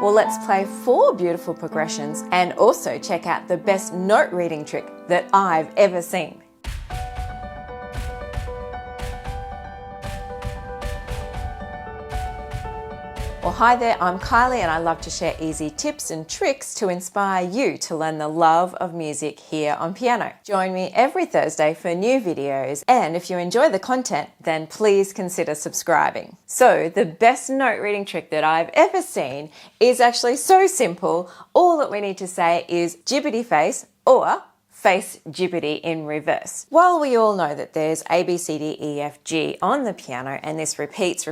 Well, let's play 4 beautiful progressions and also check out the best note reading trick that I've ever seen. Well, hi there, I'm Kylie and I love to share easy tips and tricks to inspire you to learn the love of music here on piano. Join me every Thursday for new videos, and if you enjoy the content, then please consider subscribing. So the best note reading trick that I've ever seen is actually so simple. All that we need to say is Jibbity Face or Face Jibbity in reverse. While we all know that there's A, B, C, D, E, F, G on the piano and this repeats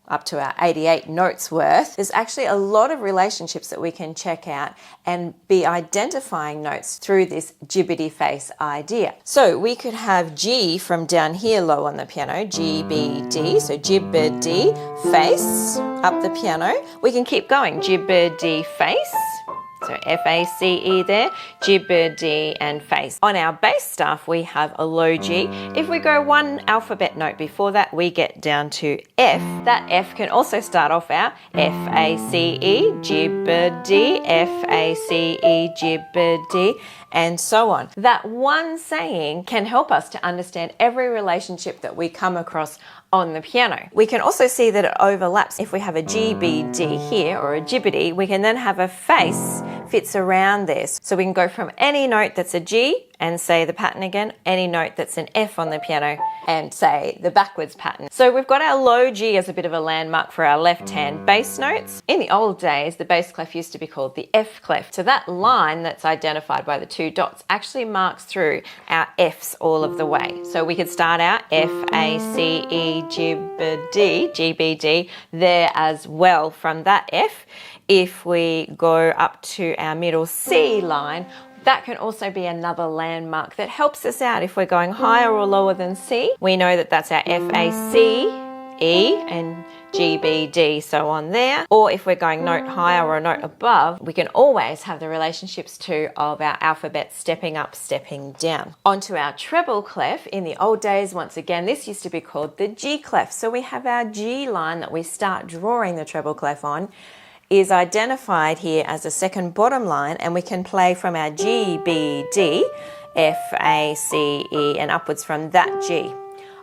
up to our 88 notes worth, there's actually a lot of relationships that we can check out and be identifying notes through this Jibbity Face idea. So we could have G from down here low on the piano, G, B, D, so Jibbity Face up the piano. We can keep going, Jibbity Face. So F-A-C-E there, Jibbity and face. On our bass stuff, we have a low G. If we go one alphabet note before that, we get down to F. That F can also start off our F-A-C-E, Jibbity, F-A-C-E, Jibbity, and so on. That one saying can help us to understand every relationship that we come across on the piano. We can also see that it overlaps. If we have a G, B, D here, or a Jibbity, we can then have a face fits around this. So we can go from any note that's a G and say the pattern again, any note that's an F on the piano and say the backwards pattern. So we've got our low G as a bit of a landmark for our left-hand bass notes. In the old days, the bass clef used to be called the F clef. So that line that's identified by the 2 dots actually marks through our Fs all of the way. So we could start out F-A-C-E, Jibbity, G-B-D, there as well from that F. If we go up to our middle C line, that can also be another landmark that helps us out. If we're going higher or lower than C, we know that that's our F-A-C-E and G-B-D, so on there. Or if we're going note higher or a note above, we can always have the relationships too of our alphabet stepping up, stepping down. Onto our treble clef. In the old days, once again, this used to be called the G clef. So we have our G line that we start drawing the treble clef on, is identified here as the second bottom line, and we can play from our G, B, D, F, A, C, E, and upwards from that G.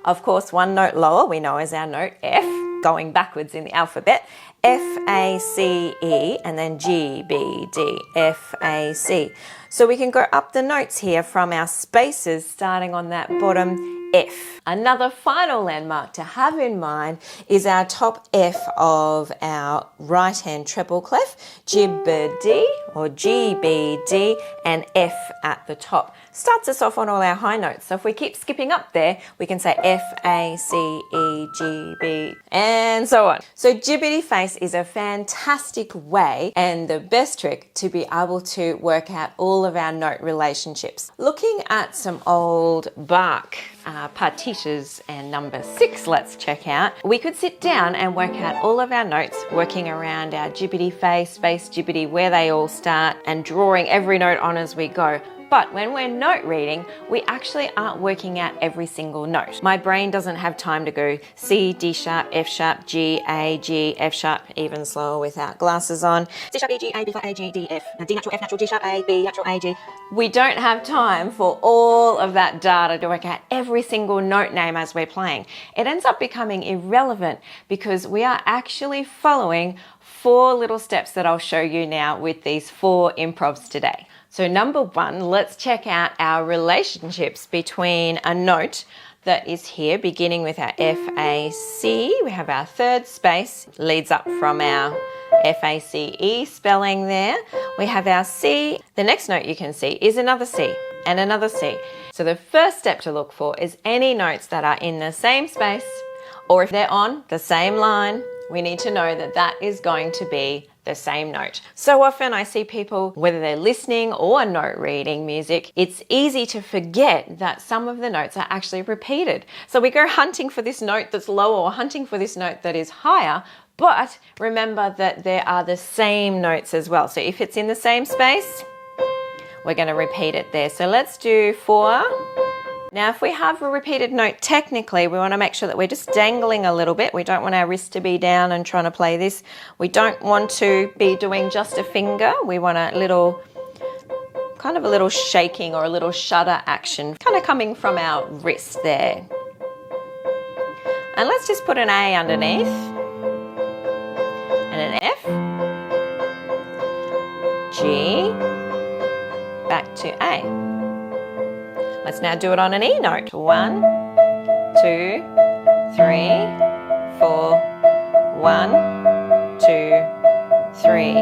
Of course, one note lower we know as our note F, going backwards in the alphabet, F, A, C, E, and then G, B, D, F, A, C. So we can go up the notes here from our spaces starting on that bottom F. Another final landmark to have in mind is our top F of our right-hand treble clef, Jibbity or G-B-D, and F at the top. Starts us off on all our high notes. So if we keep skipping up there, we can say F, A, C, E, G, B, and so on. So Jibbity Face is a fantastic way and the best trick to be able to work out all of our note relationships. Looking at some old Bach partitures and number 6, let's check out. We could sit down and work out all of our notes, working around our Jibbity Face, Face Jibbity, where they all start, and drawing every note on as we go. But when we're note reading, we actually aren't working out every single note. My brain doesn't have time to go C, D sharp, F sharp, G, A, G, F sharp, even slower without glasses on. C sharp, E, G, A, B flat, A, G, D, F. Now D natural, F natural, G sharp, A, B natural, A, G. We don't have time for all of that data to work out every single note name as we're playing. It ends up becoming irrelevant because we are actually following 4 little steps that I'll show you now with these 4 improvs today. So number 1, let's check out our relationships between a note that is here, beginning with our F-A-C. We have our third space, leads up from our F-A-C-E spelling there. We have our C. The next note you can see is another C and another C. So the first step to look for is any notes that are in the same space, or if they're on the same line, we need to know that that is going to be the same note. So often I see people, whether they're listening or note reading music, it's easy to forget that some of the notes are actually repeated. So we go hunting for this note that's lower or hunting for this note that is higher, but remember that there are the same notes as well. So if it's in the same space, we're going to repeat it there. So let's do 4, Now, if we have a repeated note, technically, we want to make sure that we're just dangling a little bit. We don't want our wrist to be down and trying to play this. We don't want to be doing just a finger. We want a little, kind of a little shaking or a little shudder action, kind of coming from our wrist there. And let's just put an A underneath and an F, G, back to A. Let's now do it on an E note. 1, 2, 3, 4. 1, 2, 3,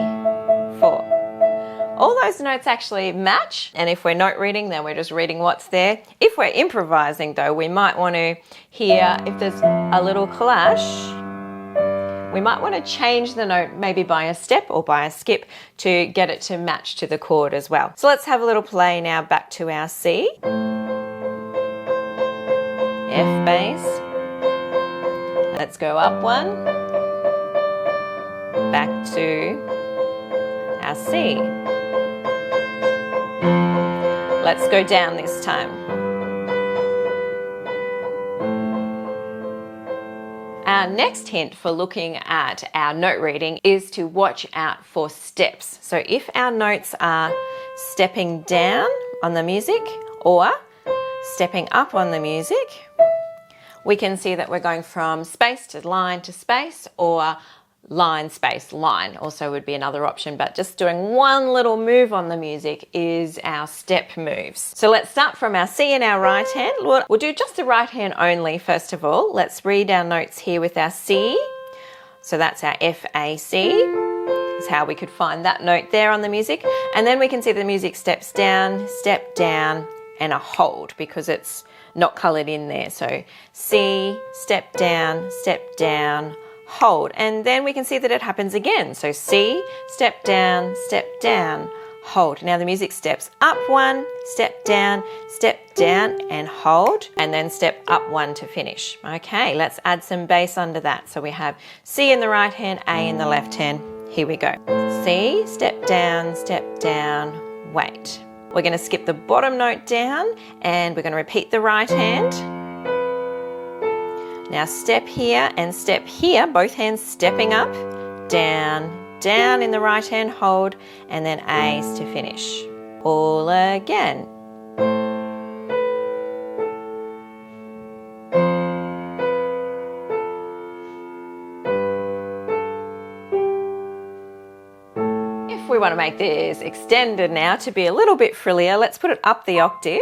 4. All those notes actually match, and if we're note reading, then we're just reading what's there. If we're improvising though, we might want to hear if there's a little clash. We might want to change the note maybe by a step or by a skip to get it to match to the chord as well. So let's have a little play now back to our C. F bass. Let's go up one. Back to our C. Let's go down this time. Our next hint for looking at our note reading is to watch out for steps. So if our notes are stepping down on the music or stepping up on the music, we can see that we're going from space to space, or line, space, line also would be another option, but just doing one little move on the music is our step moves. So let's start from our C in our right hand. We'll do just the right hand only first of all. Let's read our notes here with our C. So that's our F, A, C. Is how we could find that note there on the music. And then we can see the music steps down, step down, and a hold because it's not coloured in there. So C, step down, hold. And then we can see that it happens again. So C, step down, hold. Now the music steps up one, step down, and hold, and then step up one to finish. Okay, let's add some bass under that. So we have C in the right hand, A in the left hand. Here we go. C, step down, wait. We're going to skip the bottom note down and we're going to repeat the right hand. Now step here and step here, both hands stepping up, down, down in the right hand, hold, and then A's to finish. All again. If we want to make this extended now to be a little bit frillier, let's put it up the octave.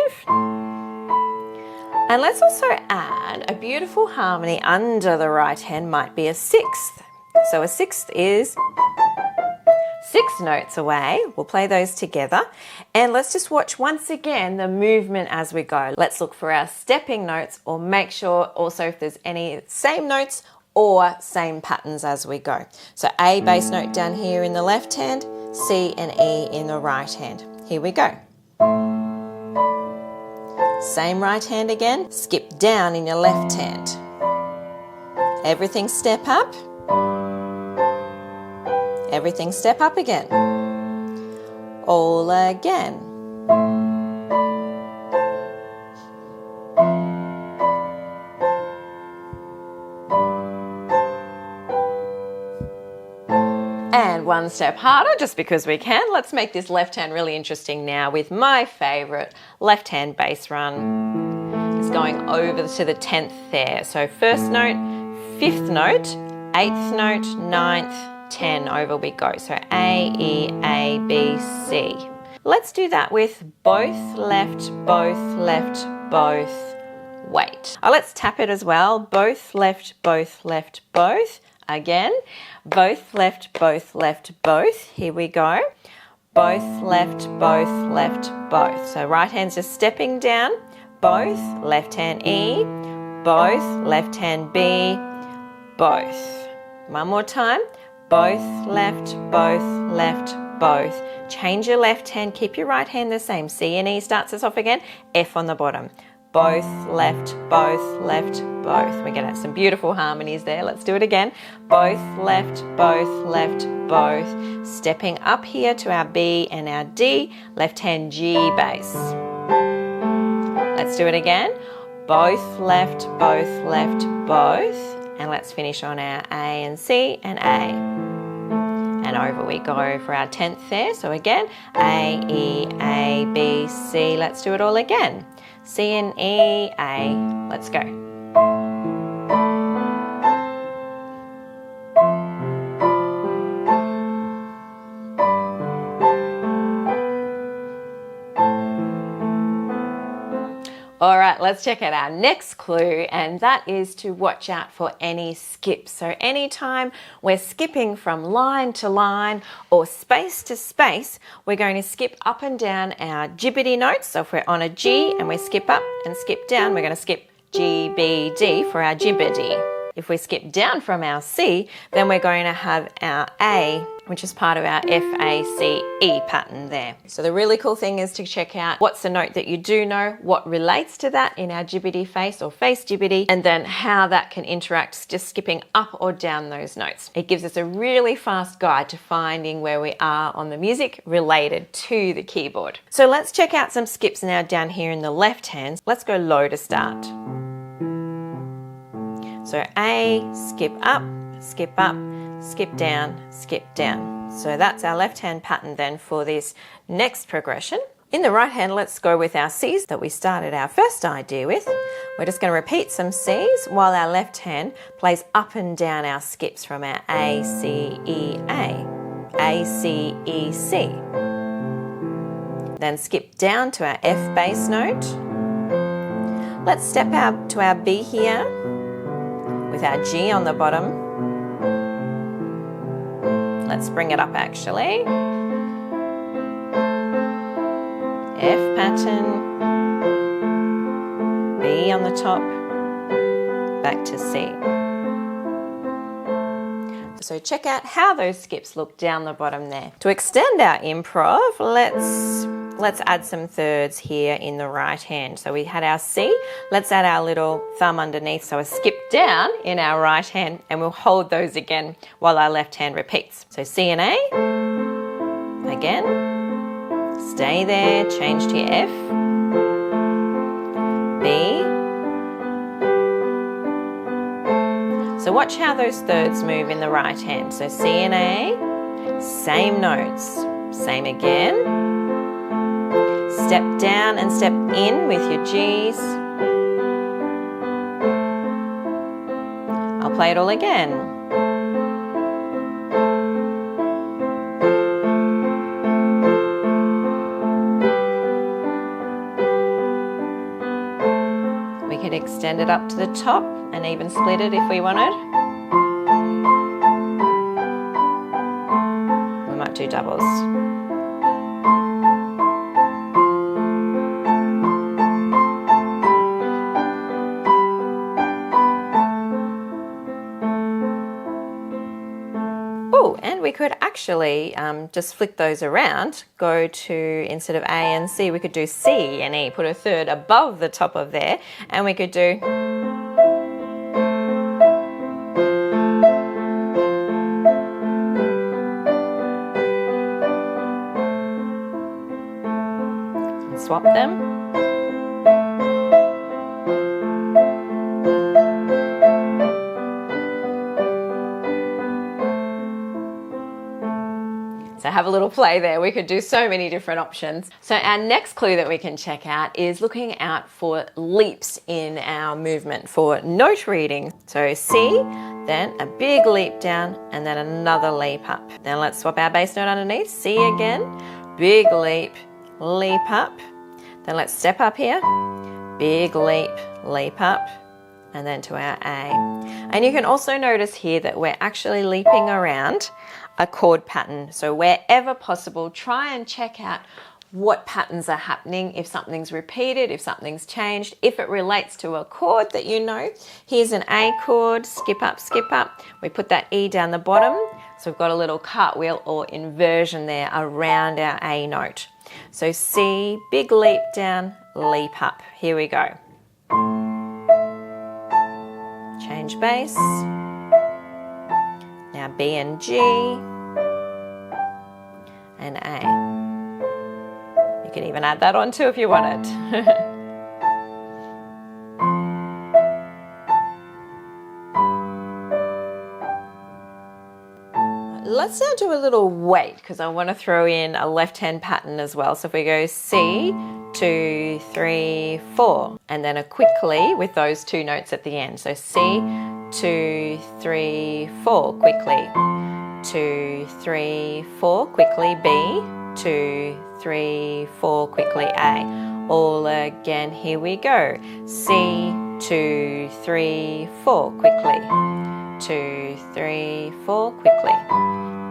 And let's also add a beautiful harmony under the right hand, might be a sixth. So a sixth is 6 notes away. We'll play those together. And let's just watch once again the movement as we go. Let's look for our stepping notes, or make sure also if there's any same notes or same patterns as we go. So A bass note down here in the left hand, C and E in the right hand. Here we go. Same right hand again, skip down in your left hand. Everything step up. Everything step up again. All again. And one step harder, just because we can. Let's make this left hand really interesting now with my favourite left hand bass run. It's going over to the 10th there. So first note, 5th note, 8th note, 9th, 10, over we go. So A, E, A, B, C. Let's do that with both left, both, wait. Oh, let's tap it as well. Both left, both. Again, both left, both. Here we go. Both left, both. So right hand's just stepping down. Both, left hand E, both, left hand B, both. One more time. Both left, both. Change your left hand, keep your right hand the same. C and E starts us off again. F on the bottom. Both left, both. We get some beautiful harmonies there. Let's do it again. Both left, both. Stepping up here to our B and our D. Left hand G bass. Let's Let's do it again. Both left, both left, both. And let's finish on our A and C and A. And over we go for our 10th there. So again, A, E, A, B, C. Let's do it all again. C and E, A. Let's go. All right, let's check out our next clue, and that is to watch out for any skips. So anytime we're skipping from line to line or space to space, we're going to skip up and down our jibbity notes. So if we're on a G and we skip up and skip down, we're going to skip G, B, D for our jibbity. If we skip down from our C, then we're going to have our A, which is part of our F-A-C-E pattern there. So the really cool thing is to check out what's the note that you do know, what relates to that in our jibbity face or face jibbity, and then how that can interact just skipping up or down those notes. It gives us a really fast guide to finding where we are on the music related to the keyboard. So let's check out some skips now down here in the left hand. Let's go low to start. So A, skip up, skip down, skip down. So that's our left hand pattern then for this next progression. In the right hand, let's go with our C's that we started our first idea with. We're just going to repeat some C's while our left hand plays up and down our skips from our A, C, E, A, C, E, C. Then skip down to our F bass note. Let's step out to our B here with our G on the bottom. Let's bring it up actually. F pattern, B on the top, back to C. So check out how those skips look down the bottom there. To extend our improv, let's add some thirds here in the right hand. So we had our C, let's add our little thumb underneath, so a skip down in our right hand, and we'll hold those again while our left hand repeats. So C and A, again, stay there, change to your F, B. So watch how those thirds move in the right hand. So C and A, same notes, same again. Step down and step in with your G's. I'll play it all again. We could extend it up to the top and even split it if we wanted. We might do doubles. Oh, and we could actually just flick those around, go to, instead of A and C, we could do C and E, put a third above the top of there, and we could do swap them. So have a little play there. We could do so many different options. So our next clue that we can check out is looking out for leaps in our movement for note reading. So C, then a big leap down, and then another leap up. Then let's swap our bass note underneath. C again, big leap, leap up. Then let's step up here, big leap, leap up, and then to our A. And you can also notice here that we're actually leaping around a chord pattern. So wherever possible, try and check out what patterns are happening, if something's repeated, if something's changed, if it relates to a chord that you know. Here's an A chord, skip up, we put that E down the bottom, so we've got a little cartwheel or inversion there around our A note. So C, big leap down, leap up. Here we go. Change bass. Now B and G and A. You can even add that on too if you wanted. Let's now do a little weight because I want to throw in a left hand pattern as well. So if we go C, 2, 3, 4, and then a quickly with those two notes at the end. So C, 2, 3, 4, quickly. 2, 3, 4, quickly. B, 2, 3, 4, quickly. A. All again, here we go. C, 2, 3, 4, quickly. 2, 3, 4, quickly.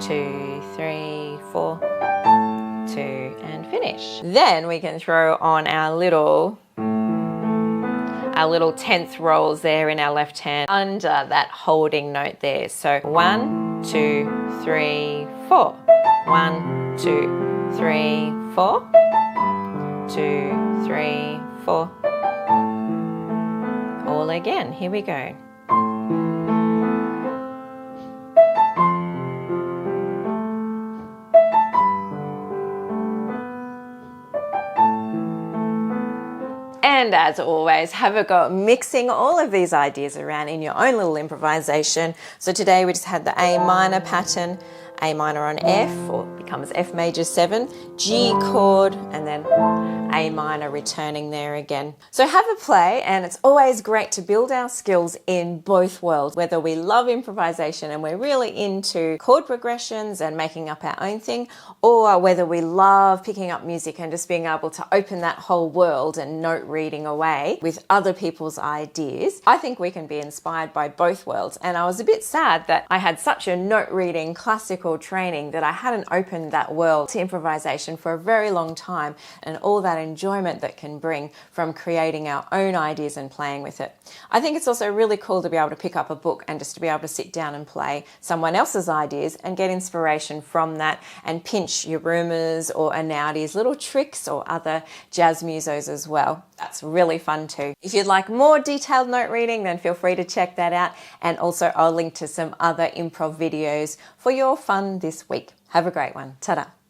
2, 3, 4, 2, and finish. Then we can throw on our little 10th rolls there in our left hand under that holding note there. So 1, 2, 3, 4. 1, 2, 3, 4. 2, 3, 4. All again, here we go. And as always, have a go at mixing all of these ideas around in your own little improvisation. So today we just had the A minor pattern, A minor on F, or becomes F major 7, G chord, and then A minor returning there again. So have a play, and it's always great to build our skills in both worlds, whether we love improvisation and we're really into chord progressions and making up our own thing, or whether we love picking up music and just being able to open that whole world and note reading away with other people's ideas. I think we can be inspired by both worlds, and I was a bit sad that I had such a note reading classical training that I hadn't opened that world to improvisation for a very long time, and all that enjoyment that can bring from creating our own ideas and playing with it. I think it's also really cool to be able to pick up a book and just to be able to sit down and play someone else's ideas and get inspiration from that and pinch your Rumas or Anaudi's little tricks or other jazz musos as well. That's really fun too. If you'd like more detailed note reading, then feel free to check that out. And also I'll link to some other improv videos for your fun this week. Have a great one. Ta-da.